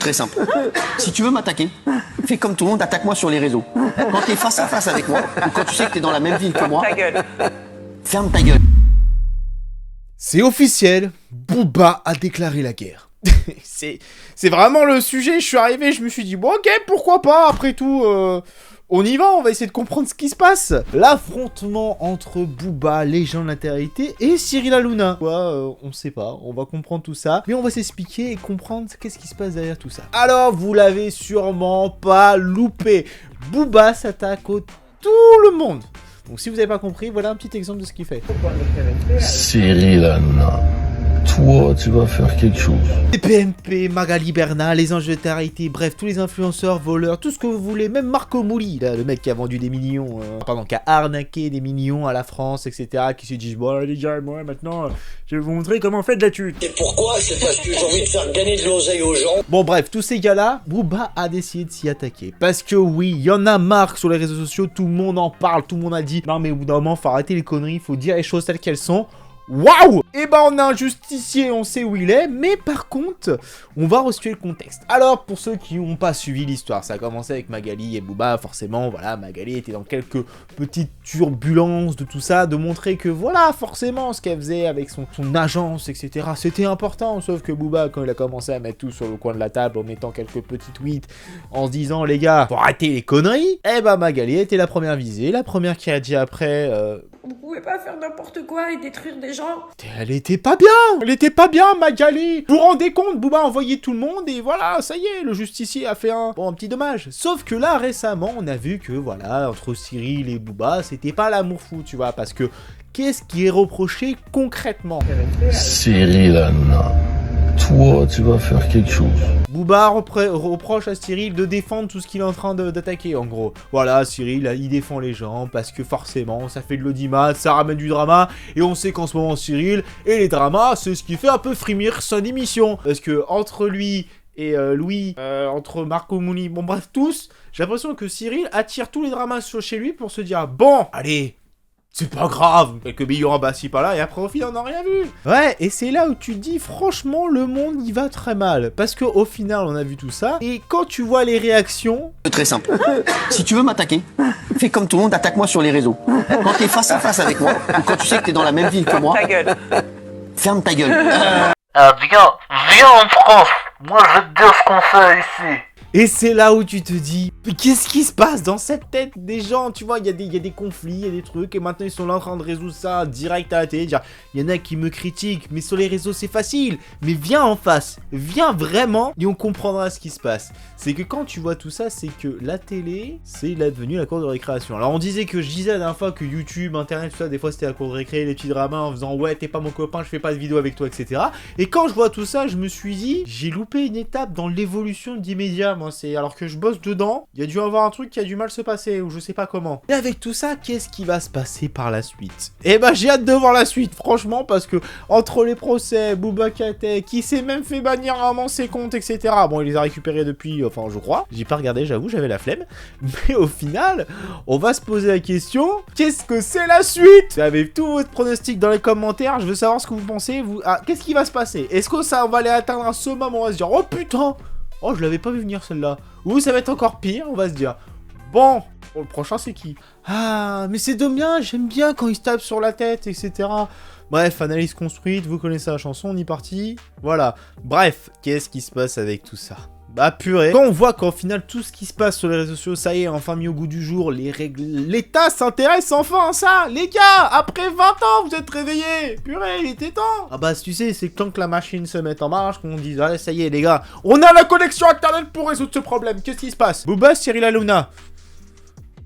très simple. Si tu veux m'attaquer, fais comme tout le monde, attaque-moi sur les réseaux. Quand t'es face à face avec moi, ou quand tu sais que t'es dans la même ville que moi, ferme ta gueule. C'est officiel, Booba a déclaré la guerre. c'est vraiment le sujet, je suis arrivé, je me suis dit, bon ok, pourquoi pas, après tout, on y va, on va essayer de comprendre ce qui se passe. L'affrontement entre Booba, légende de la télé-réalité, et Cyril Hanouna. On sait pas, on va comprendre tout ça, mais on va s'expliquer et comprendre qu'est-ce qui se passe derrière tout ça. Alors, vous l'avez sûrement pas loupé, Booba s'attaque au tout le monde. Donc si vous n'avez pas compris, voilà un petit exemple de ce qu'il fait. Cyril Hanouna, toi, tu vas faire quelque chose. Les PMP, Magali Bernal, les anges de télé-réalité, bref, tous les influenceurs, voleurs, tout ce que vous voulez, même Marco Mouli, là, le mec qui a vendu des millions, qui a arnaqué des millions à la France, etc., qui se dit, bon les gars, moi maintenant, je vais vous montrer comment on fait de la thune. Et pourquoi? C'est parce que j'ai envie de faire gagner de l'oseille aux gens. Bon bref, tous ces gars-là, Booba a décidé de s'y attaquer. Parce que oui, il y en a marre sur les réseaux sociaux, tout le monde en parle, tout le monde a dit, non mais au bout d'un moment, faut arrêter les conneries, faut dire les choses telles qu'elles sont. Waouh! Et ben on a un justicier, on sait où il est, mais par contre, on va resituer le contexte. Alors, pour ceux qui n'ont pas suivi l'histoire, ça a commencé avec Magali et Booba, forcément, voilà, Magali était dans quelques petites turbulences de tout ça, de montrer que, voilà, forcément, ce qu'elle faisait avec son agence, etc., c'était important, sauf que Booba, quand il a commencé à mettre tout sur le coin de la table, en mettant quelques petits tweets, en se disant, les gars, faut arrêter les conneries, eh ben Magali était la première visée, la première qui a dit après... Vous pouvez pas faire n'importe quoi et détruire des gens. Elle était pas bien. Elle était pas bien, Magali. Vous vous rendez compte, Booba a envoyé tout le monde et voilà, ça y est, le justicier a fait un petit dommage. Sauf que là, récemment, on a vu que, voilà, entre Cyril et Booba, c'était pas l'amour fou, tu vois, parce que qu'est-ce qui est reproché concrètement? Cyril Hanouna, toi, tu vas faire quelque chose. Booba reproche à Cyril de défendre tout ce qu'il est en train d'attaquer, en gros. Voilà, Cyril, il défend les gens, parce que forcément, ça fait de l'audimat, ça ramène du drama, et on sait qu'en ce moment, Cyril, et les dramas, c'est ce qui fait un peu frémir son émission. Parce que, entre lui et Louis, entre Marco Mouli, bon bref, tous, j'ai l'impression que Cyril attire tous les dramas chez lui pour se dire, bon, allez, c'est pas grave, quelques billes en bas, si pas là, et après au final on n'a rien vu. Ouais, et c'est là où tu te dis, franchement, le monde y va très mal. Parce qu'au final, on a vu tout ça, et quand tu vois les réactions... C'est très simple. Si tu veux m'attaquer, fais comme tout le monde, attaque-moi sur les réseaux. Quand t'es face à face avec moi, ou quand tu sais que t'es dans la même ville que moi, ferme ta gueule. Viens en France. Moi, je vais te dire ce qu'on fait ici. Et c'est là où tu te dis, mais qu'est-ce qui se passe dans cette tête des gens? Tu vois, il y a des conflits, il y a des trucs, et maintenant ils sont là en train de résoudre ça direct à la télé, dire, il y en a qui me critiquent, mais sur les réseaux c'est facile, mais viens en face, viens vraiment, et on comprendra ce qui se passe. C'est que quand tu vois tout ça, c'est que la télé, c'est là devenu la cour de récréation. Alors on disait que, je disais la dernière fois que YouTube, Internet, tout ça, des fois c'était la cour de récré, les petits dramas en faisant, ouais, t'es pas mon copain, je fais pas de vidéo avec toi, etc. Et quand je vois tout ça, je me suis dit, j'ai loupé une étape dans l'évolution d'immédiat. C'est alors que je bosse dedans, il y a dû avoir un truc qui a du mal se passer, ou je sais pas comment. Et avec tout ça, qu'est-ce qui va se passer par la suite? Eh ben j'ai hâte de voir la suite, franchement, parce que entre les procès, Booba Katek, qui s'est même fait bannir vraiment ses comptes, etc. Bon, il les a récupérés depuis, enfin je crois. J'ai pas regardé, j'avoue, j'avais la flemme. Mais au final, on va se poser la question, qu'est-ce que c'est la suite? Vous avez tous vos pronostics dans les commentaires, je veux savoir ce que vous pensez. Qu'est-ce qui va se passer? Est-ce que ça, on va aller atteindre un summum, on va se dire, oh putain! Oh, je l'avais pas vu venir celle-là. Ou ça va être encore pire, on va se dire. Bon, le prochain c'est qui? Ah, mais c'est dommage, j'aime bien quand il se tape sur la tête, etc. Bref, analyse construite, vous connaissez la chanson, on y est parti. Voilà. Bref, qu'est-ce qui se passe avec tout ça? Bah purée. Quand on voit qu'en final tout ce qui se passe sur les réseaux sociaux, ça y est, enfin mis au goût du jour, les règles, l'État s'intéresse enfin à ça. Les gars, après 20 ans, vous êtes réveillés. Purée, il était temps. Ah bah tu sais, c'est tant que la machine se met en marche qu'on dise, allez, ça y est les gars, on a la connexion internet pour résoudre ce problème. Qu'est-ce qui se passe? Booba, Cyril Hanouna.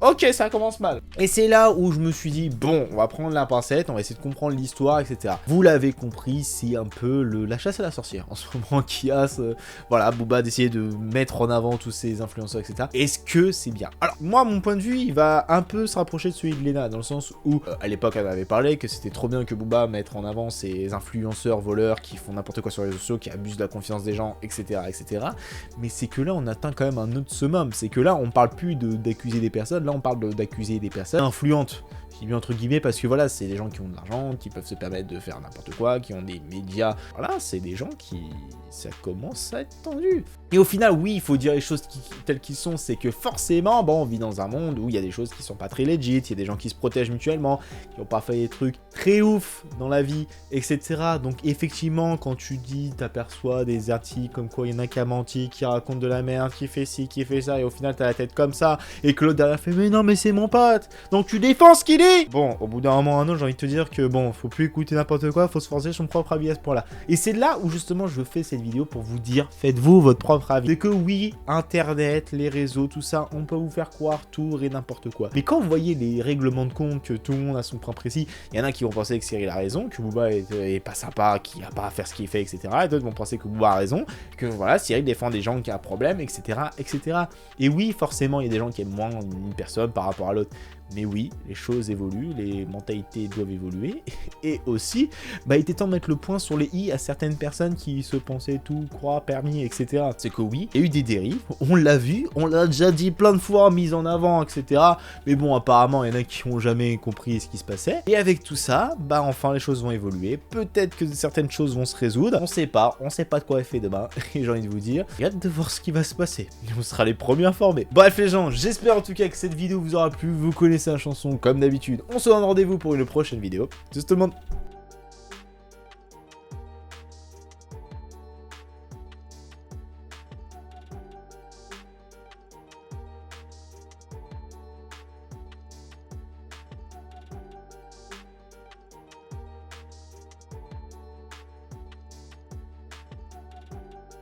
Ok, ça commence mal. Et c'est là où je me suis dit, bon, on va prendre la pincette, on va essayer de comprendre l'histoire, etc. Vous l'avez compris, c'est un peu la chasse à la sorcière en ce moment qui a voilà, Booba d'essayer de mettre en avant tous ces influenceurs, etc. Est-ce que c'est bien? Alors, moi, mon point de vue, il va un peu se rapprocher de celui de Lena, dans le sens où, à l'époque, elle avait parlé que c'était trop bien que Booba mette en avant ces influenceurs voleurs qui font n'importe quoi sur les réseaux sociaux, qui abusent de la confiance des gens, etc., etc. Mais c'est que là, on atteint quand même un autre summum. C'est que là, on parle plus d'accuser des personnes, là on parle d'accuser des personnes influentes. Je dis bien entre guillemets parce que voilà, c'est des gens qui ont de l'argent, qui peuvent se permettre de faire n'importe quoi, qui ont des médias. Voilà, c'est des gens qui... ça commence à être tendu. Et au final, oui, il faut dire les choses telles qu'ils sont, c'est que forcément, bon, on vit dans un monde où il y a des choses qui sont pas très legit, il y a des gens qui se protègent mutuellement, qui ont pas fait des trucs très ouf dans la vie, etc. Donc effectivement, quand tu dis, t'aperçois des articles comme quoi il y en a qui a menti, qui raconte de la merde, qui fait ci, qui fait ça, et au final t'as la tête comme ça, et que l'autre derrière fait mais non mais c'est mon pote, donc tu défends ce qu'il est. Bon, au bout d'un moment ou un autre, j'ai envie de te dire que bon, faut plus écouter n'importe quoi, faut se forcer son propre avis à ce point-là. Et c'est là où justement je fais cette vidéo pour vous dire, faites-vous votre propre avis. C'est que oui, internet, les réseaux, tout ça, on peut vous faire croire tout et n'importe quoi. Mais quand vous voyez les règlements de compte, que tout le monde a son point précis, il y en a qui vont penser que Cyril a raison, que Booba est pas sympa, qu'il a pas à faire ce qu'il fait, etc. Et d'autres vont penser que Booba a raison, que voilà, Cyril défend des gens qui ont un problème, etc., etc. Et oui, forcément, il y a des gens qui aiment moins une personne par rapport à l'autre. Mais oui, les choses évoluent, les mentalités doivent évoluer, et aussi, bah il était temps de mettre le point sur les i à certaines personnes qui se pensaient tout croire permis, etc. C'est que oui, il y a eu des dérives, on l'a vu, on l'a déjà dit plein de fois, mise en avant, etc. Mais bon, apparemment, il y en a qui n'ont jamais compris ce qui se passait. Et avec tout ça, bah enfin, les choses vont évoluer, peut-être que certaines choses vont se résoudre, on sait pas de quoi est fait demain, et j'ai envie de vous dire, j'ai hâte de voir ce qui va se passer, on sera les premiers informés. Bref les gens, j'espère en tout cas que cette vidéo vous aura plu, vous connaissez la chanson comme d'habitude, on se donne rendez-vous pour une prochaine vidéo. Just a moment.